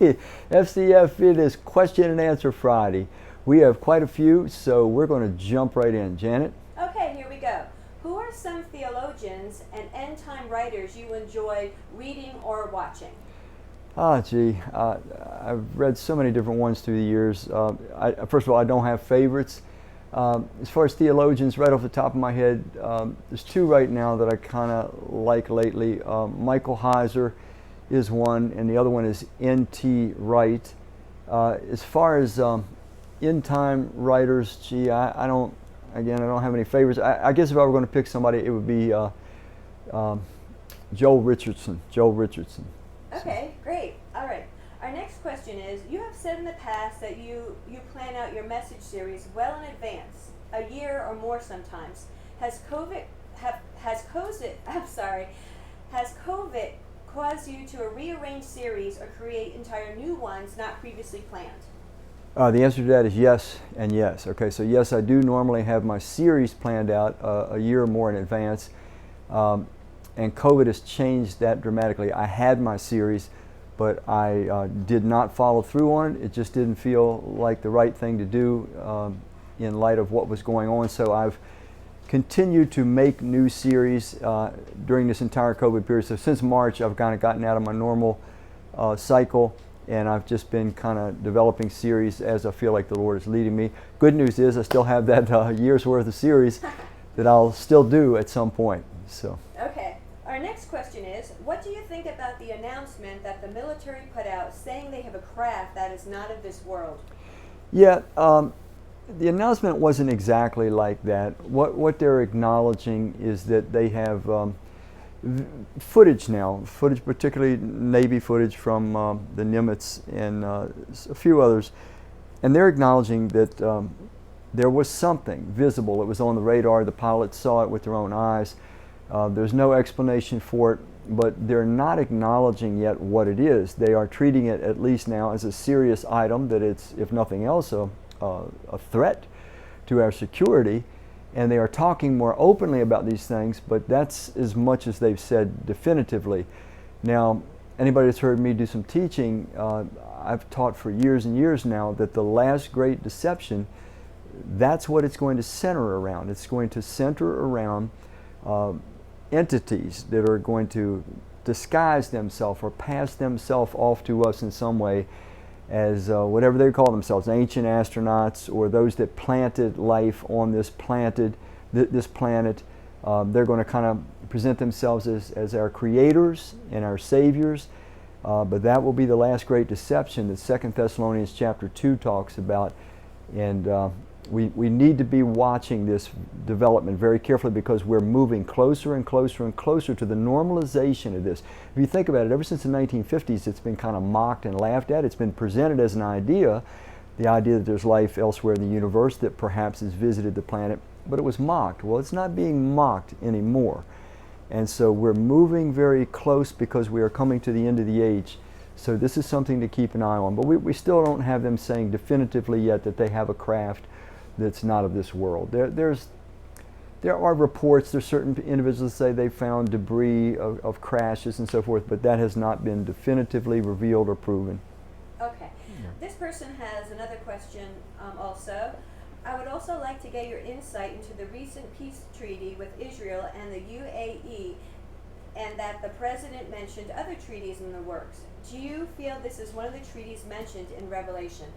FCF, it is Question and Answer Friday. We have quite a few, so we're going to jump right in. Janet? Okay, here we go. Who are some theologians and end-time writers you enjoy reading or watching? I've read so many different ones through the years. First of all, I don't have favorites. As far as theologians, right off the top of my head, there's two right now that I kind of like lately. Michael Heiser is one, and the other one is N.T. Wright. As far as end-time writers, I don't have any favorites. I guess if I were going to pick somebody, it would be Joel Richardson. Okay, great. All right. Our next question is, you have said in the past that you plan out your message series well in advance, a year or more sometimes. Has COVID caused you to rearrange series or create entire new ones not previously planned? The answer to that is yes and yes. Okay, so yes, I do normally have my series planned out a year or more in advance, and COVID has changed that dramatically. I had my series, but I did not follow through on it. It just didn't feel like the right thing to do in light of what was going on. So I've continued to make new series during this entire COVID period. So since March, I've kind of gotten out of my normal cycle, and I've just been kind of developing series as I feel like the Lord is leading me. Good news is I still have that year's worth of series that I'll still do at some point. So. Okay. Our next question is, what do you think about the announcement that the military put out saying they have a craft that is not of this world? Yeah, the announcement wasn't exactly like that. What they're acknowledging is that they have footage now, particularly Navy footage from the Nimitz and a few others, and they're acknowledging that there was something visible. It was on the radar. The pilots saw it with their own eyes. There's no explanation for it, but they're not acknowledging yet what it is. They are treating it, at least now, as a serious item, that it's, if nothing else, a threat to our security, and they are talking more openly about these things, but that's as much as they've said definitively. Now, anybody that's heard me do some teaching, I've taught for years and years now that the last great deception, that's what it's going to center around. It's going to center around entities that are going to disguise themselves or pass themselves off to us in some way as whatever they call themselves, ancient astronauts, or those that planted life on this planet. They're going to kind of present themselves as our creators and our saviors, but that will be the last great deception that 2 Thessalonians chapter 2 talks about, and we need to be watching this development very carefully, because we're moving closer and closer and closer to the normalization of this. If you think about it, ever since the 1950s, it's been kind of mocked and laughed at. It's been presented as an idea, the idea that there's life elsewhere in the universe that perhaps has visited the planet, but it was mocked. Well, it's not being mocked anymore. And so we're moving very close because we are coming to the end of the age. So this is something to keep an eye on. But we still don't have them saying definitively yet that they have a craft that's not of this world. There are reports, there's certain individuals that say they found debris of crashes and so forth, but that has not been definitively revealed or proven. Okay. Yeah. This person has another question also. I would also like to get your insight into the recent peace treaty with Israel and the UAE, and that the President mentioned other treaties in the works. Do you feel this is one of the treaties mentioned in Revelation?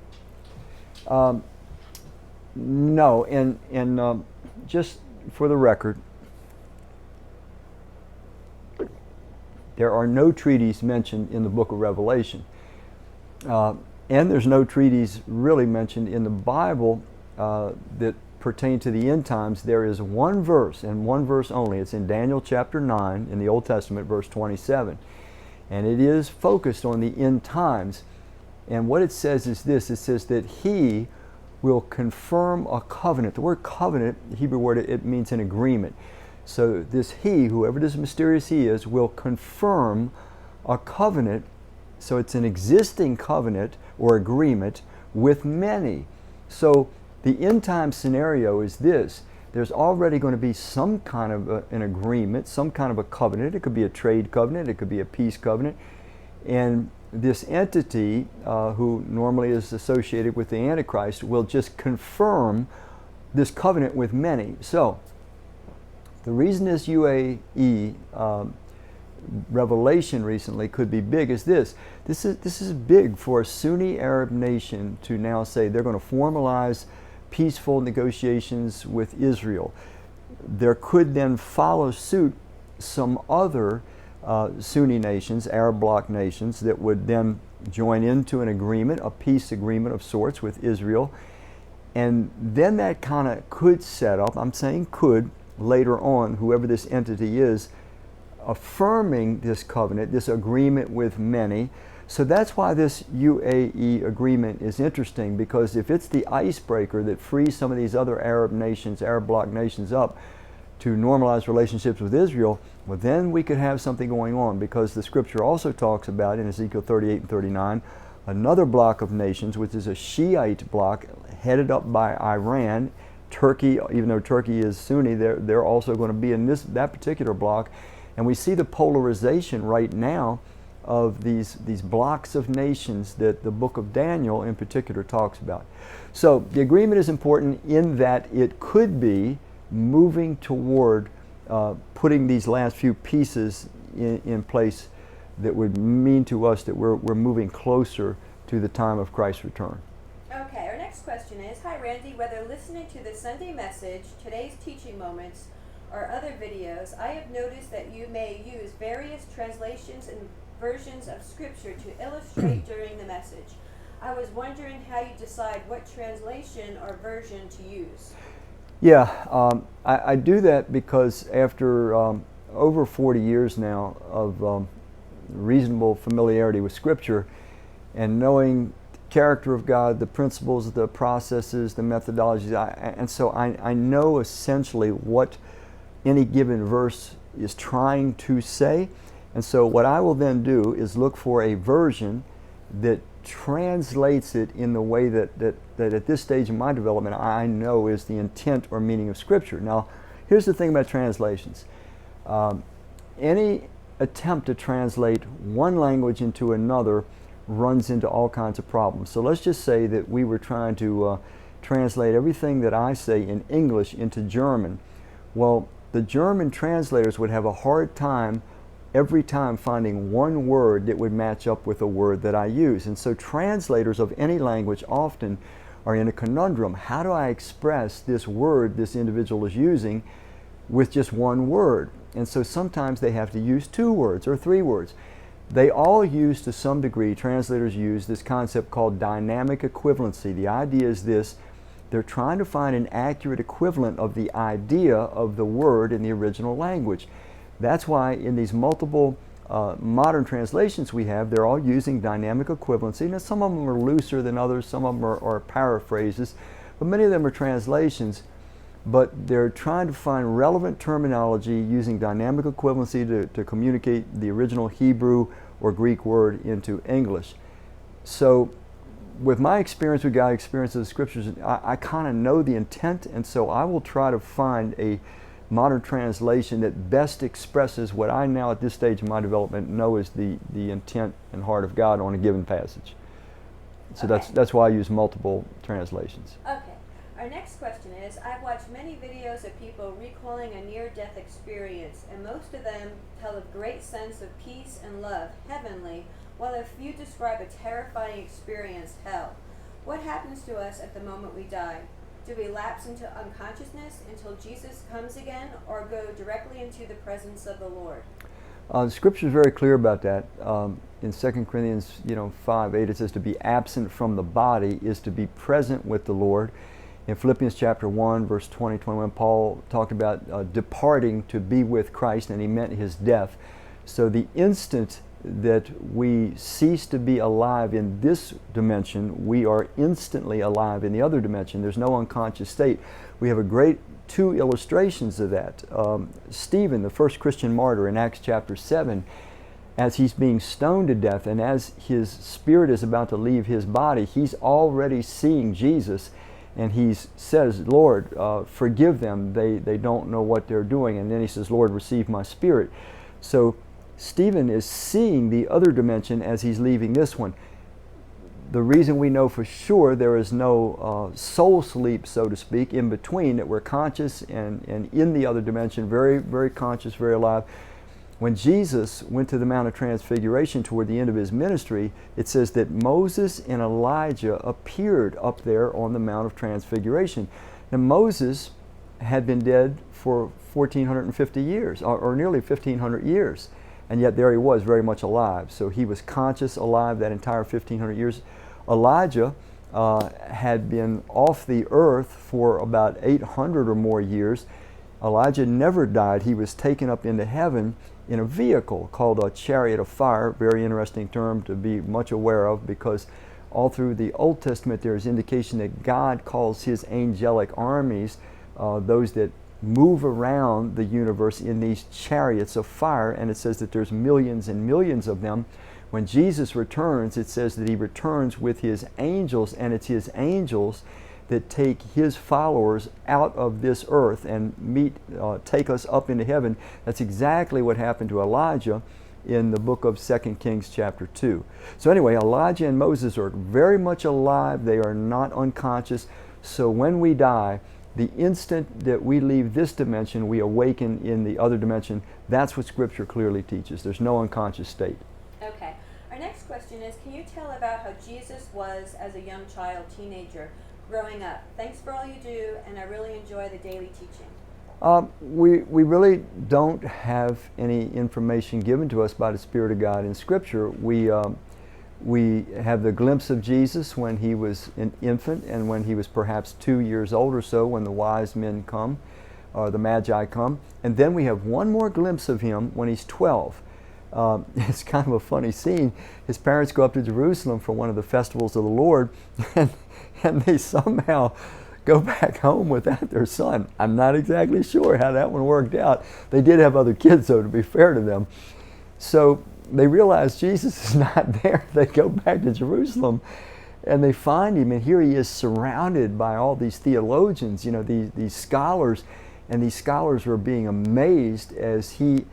No, and just for the record, there are no treaties mentioned in the book of Revelation. And there's no treaties really mentioned in the Bible that pertain to the end times. There is one verse, and one verse only. It's in Daniel chapter 9 in the Old Testament, verse 27. And it is focused on the end times. And what it says is this. It says that He will confirm a covenant. The word covenant, the Hebrew word, it means an agreement. So this He, whoever this mysterious He is, will confirm a covenant. So it's an existing covenant or agreement with many. So the end time scenario is this. There's already going to be some kind of an agreement, some kind of a covenant. It could be a trade covenant. It could be a peace covenant. And this entity, who normally is associated with the Antichrist, will just confirm this covenant with many. So, the reason this UAE revelation recently could be big is this. This is big for a Sunni Arab nation to now say they're going to formalize peaceful negotiations with Israel. There could then follow suit some other Sunni nations, Arab bloc nations, that would then join into an agreement, a peace agreement of sorts with Israel. And then that kind of could set up, I'm saying could, later on, whoever this entity is, affirming this covenant, this agreement with many. So that's why this UAE agreement is interesting, because if it's the icebreaker that frees some of these other Arab nations, Arab bloc nations up to normalize relationships with Israel, well, then we could have something going on, because the scripture also talks about in Ezekiel 38 and 39 another block of nations, which is a Shiite bloc headed up by Iran. Turkey, even though Turkey is Sunni, they're also going to be in that particular bloc. And we see the polarization right now of these blocks of nations that the book of Daniel in particular talks about. So the agreement is important in that it could be moving toward putting these last few pieces in place that would mean to us that we're moving closer to the time of Christ's return. Okay, our next question is, hi Randy, whether listening to the Sunday message, today's teaching moments, or other videos, I have noticed that you may use various translations and versions of Scripture to illustrate during the message. I was wondering how you decide what translation or version to use. Yeah, I do that because after over 40 years now of reasonable familiarity with Scripture and knowing the character of God, the principles, the processes, the methodologies, and so I know essentially what any given verse is trying to say. And so what I will then do is look for a version that translates it in the way that at this stage in my development I know is the intent or meaning of Scripture. Now, here's the thing about translations. Any attempt to translate one language into another runs into all kinds of problems. So let's just say that we were trying to translate everything that I say in English into German. Well, the German translators would have a hard time every time finding one word that would match up with a word that I use. And so translators of any language often are in a conundrum. How do I express this word this individual is using with just one word? And so sometimes they have to use 2 words or 3 words. They all use, to some degree, translators use this concept called dynamic equivalency. The idea is this: they're trying to find an accurate equivalent of the idea of the word in the original language. That's why in these multiple modern translations we have, they're all using dynamic equivalency. Now, some of them are looser than others, some of them are paraphrases, but many of them are translations. But they're trying to find relevant terminology using dynamic equivalency to communicate the original Hebrew or Greek word into English. So with my experience with God, experience of the Scriptures, I kind of know the intent, and so I will try to find a modern translation that best expresses what I now at this stage of my development know is the intent and heart of God on a given passage. So okay. that's why I use multiple translations. Okay. Our next question is, I've watched many videos of people recalling a near-death experience, and most of them tell of great sense of peace and love, heavenly, while a few describe a terrifying experience, hell. What happens to us at the moment we die? Do we lapse into unconsciousness until Jesus comes again, or go directly into the presence of the Lord? The Scripture is very clear about that. In 2 Corinthians 5:8, it says to be absent from the body is to be present with the Lord. In Philippians chapter 1, verse 20, 21, Paul talked about departing to be with Christ, and he meant his death. So the instant that we cease to be alive in this dimension, we are instantly alive in the other dimension. There's no unconscious state. We have a great 2 illustrations of that. Stephen, the first Christian martyr in Acts chapter 7, as he's being stoned to death and as his spirit is about to leave his body, he's already seeing Jesus. And he says, Lord, forgive them. They don't know what they're doing. And then he says, Lord, receive my spirit. So Stephen is seeing the other dimension as he's leaving this one. The reason we know for sure there is no soul sleep, so to speak, in between, that we're conscious and in the other dimension, very, very conscious, very alive. When Jesus went to the Mount of Transfiguration toward the end of his ministry, it says that Moses and Elijah appeared up there on the Mount of Transfiguration. Now Moses had been dead for 1,450 years, or nearly 1,500 years. And yet there he was, very much alive. So he was conscious, alive that entire 1,500 years. Elijah had been off the earth for about 800 or more years. Elijah never died. He was taken up into heaven in a vehicle called a chariot of fire. Very interesting term to be much aware of, because all through the Old Testament there is indication that God calls his angelic armies, those that move around the universe, in these chariots of fire, and it says that there's millions and millions of them. When Jesus returns, it says that he returns with his angels, and it's his angels that take his followers out of this earth and take us up into heaven. That's exactly what happened to Elijah in the book of 2 Kings chapter 2. So anyway, Elijah and Moses are very much alive. They are not unconscious. So when we die, the instant that we leave this dimension, we awaken in the other dimension. That's what Scripture clearly teaches. There's no unconscious state. Okay. Our next question is, can you tell about how Jesus was as a young child, teenager, growing up? Thanks for all you do, and I really enjoy the daily teaching. We really don't have any information given to us by the Spirit of God in Scripture. We have the glimpse of Jesus when he was an infant and when he was perhaps 2 years old or so, when the wise men come, or the Magi come. And then we have one more glimpse of him when he's 12. It's kind of a funny scene. His parents go up to Jerusalem for one of the festivals of the Lord, and they somehow go back home without their son. I'm not exactly sure how that one worked out. They did have other kids, though, to be fair to them. So they realize Jesus is not there. They go back to Jerusalem and they find him, and here he is surrounded by all these theologians, these scholars, and these scholars are being amazed as he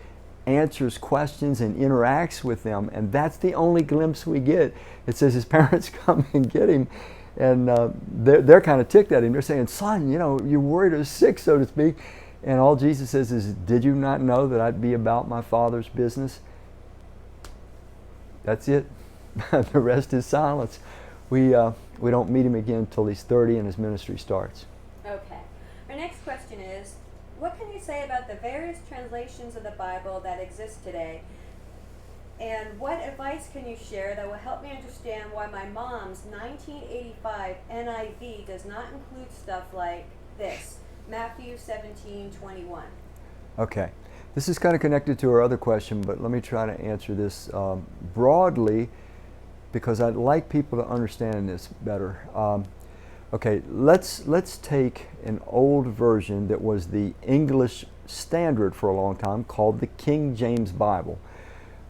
answers questions and interacts with them, and that's the only glimpse we get. It says his parents come and get him, and they're kind of ticked at him. They're saying, "Son, you're worried or sick, so to speak." And all Jesus says is, "Did you not know that I'd be about my Father's business?" That's it. The rest is silence. We don't meet him again until he's 30 and his ministry starts. Okay. Our next question is, what can you say about the various translations of the Bible that exist today? And what advice can you share that will help me understand why my mom's 1985 NIV does not include stuff like this, Matthew 17:21? Okay. This is kind of connected to our other question, but let me try to answer this broadly, because I'd like people to understand this better. Okay, let's take an old version that was the English standard for a long time, called the King James Bible.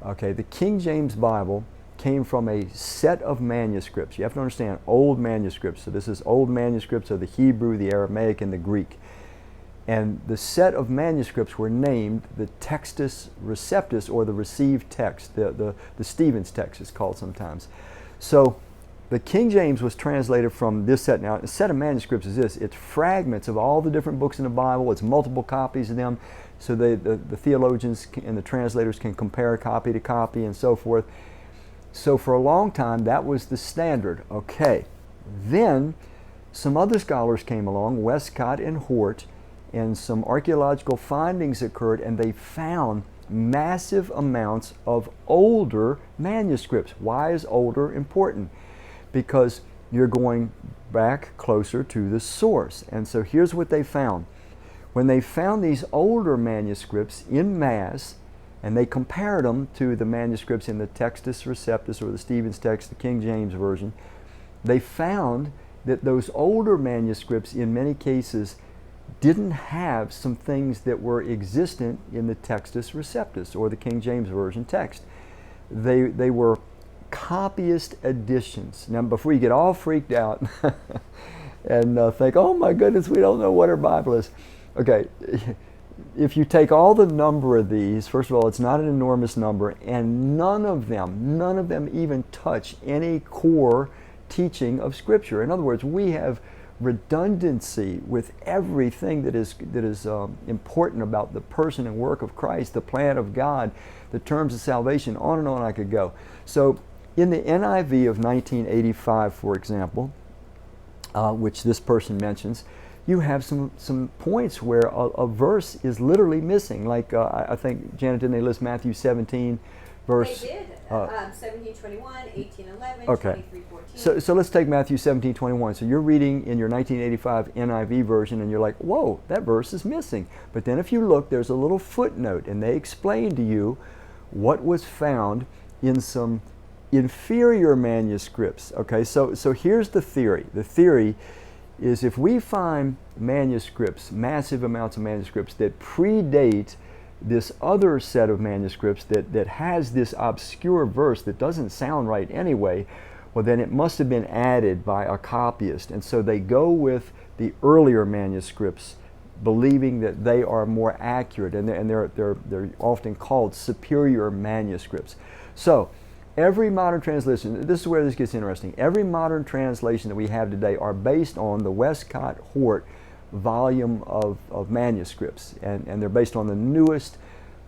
Okay, the King James Bible came from a set of manuscripts. You have to understand, old manuscripts. So this is old manuscripts of the Hebrew, the Aramaic, and the Greek. And the set of manuscripts were named the Textus Receptus, or the received text. The Stephen's text is called sometimes. So the King James was translated from this set. Now, a set of manuscripts is this. It's fragments of all the different books in the Bible. It's multiple copies of them. So the theologians and the translators can compare copy to copy and so forth. So for a long time, that was the standard. Okay. Then some other scholars came along, Westcott and Hort, and some archaeological findings occurred, and they found massive amounts of older manuscripts. Why is older important? Because you're going back closer to the source. And so here's what they found. When they found these older manuscripts in mass, and they compared them to the manuscripts in the Textus Receptus, or the Stephen's text, the King James Version, they found that those older manuscripts, in many cases, didn't have some things that were existent in the Textus Receptus, or the King James Version text. They were copyist editions. Now, before you get all freaked out and think, "Oh my goodness, we don't know what our Bible is." Okay, if you take all the number of these, first of all, it's not an enormous number, and none of them even touch any core teaching of Scripture. In other words, we have redundancy with everything that is important about the person and work of Christ, the plan of God, the terms of salvation, on and on I could go. So in the NIV of 1985, for example, which this person mentions, you have some points where a verse is literally missing. Like I think, Janet, didn't they list Matthew 17, verse? They did. 17:21, 18:11, Okay. 23:14. So let's take Matthew 17:21. So you're reading in your 1985 NIV version, and you're like, whoa, that verse is missing. But then if you look, there's a little footnote, and they explain to you what was found in some inferior manuscripts. Okay, so here's the theory. The theory is, if we find manuscripts, massive amounts of manuscripts that predate this other set of manuscripts that has this obscure verse that doesn't sound right anyway, well, then it must have been added by a copyist. And so they go with the earlier manuscripts, believing that they are more accurate, and they're often called superior manuscripts. So every modern translation, this is where this gets interesting, every modern translation that we have today are based on the Westcott Hort volume of manuscripts, and they're based on the newest,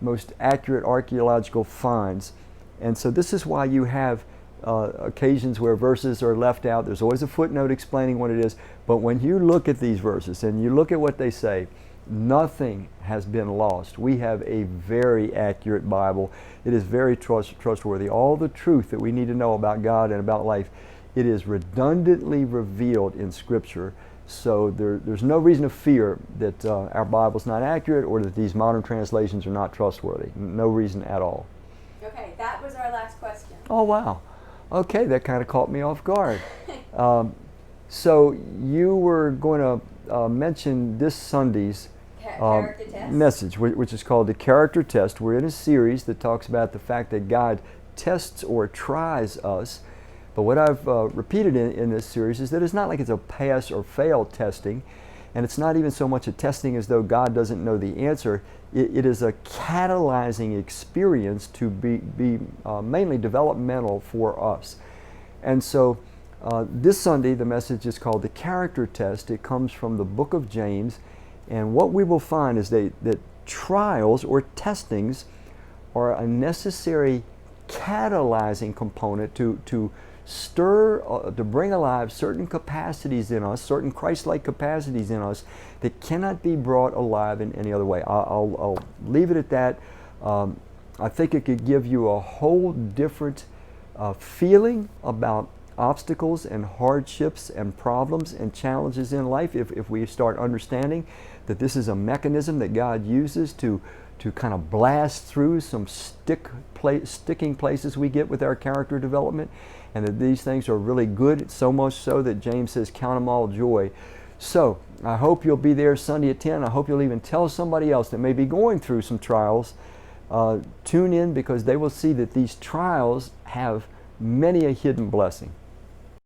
most accurate archaeological finds. And so this is why you have occasions where verses are left out. There's always a footnote explaining what it is, but when you look at these verses and you look at what they say, nothing has been lost. We have a very accurate Bible. It is very trustworthy. All the truth that we need to know about God and about life, it is redundantly revealed in Scripture. So there's no reason to fear that our Bible's not accurate or that these modern translations are not trustworthy. No reason at all. Okay, that was our last question. Oh, wow. Okay, that kind of caught me off guard. So you were going to mention this Sunday's Character test. message, which is called the Character Test. We're in a series that talks about the fact that God tests or tries us. But what I've repeated in this series is that it's not like it's a pass or fail testing, and it's not even so much a testing as though God doesn't know the answer. It is a catalyzing experience to be mainly developmental for us. And so this Sunday, the message is called the Character Test. It comes from the book of James. And what we will find is that trials or testings are a necessary catalyzing component to stir, to bring alive certain capacities in us, certain Christ-like capacities in us that cannot be brought alive in any other way. I'll leave it at that. I think it could give you a whole different feeling about obstacles and hardships and problems and challenges in life if we start understanding that this is a mechanism that God uses to kind of blast through some sticking places we get with our character development, and that these things are really good, so much so that James says, count them all joy. So I hope you'll be there Sunday at 10. I hope you'll even tell somebody else that may be going through some trials. Tune in, because they will see that these trials have many a hidden blessing.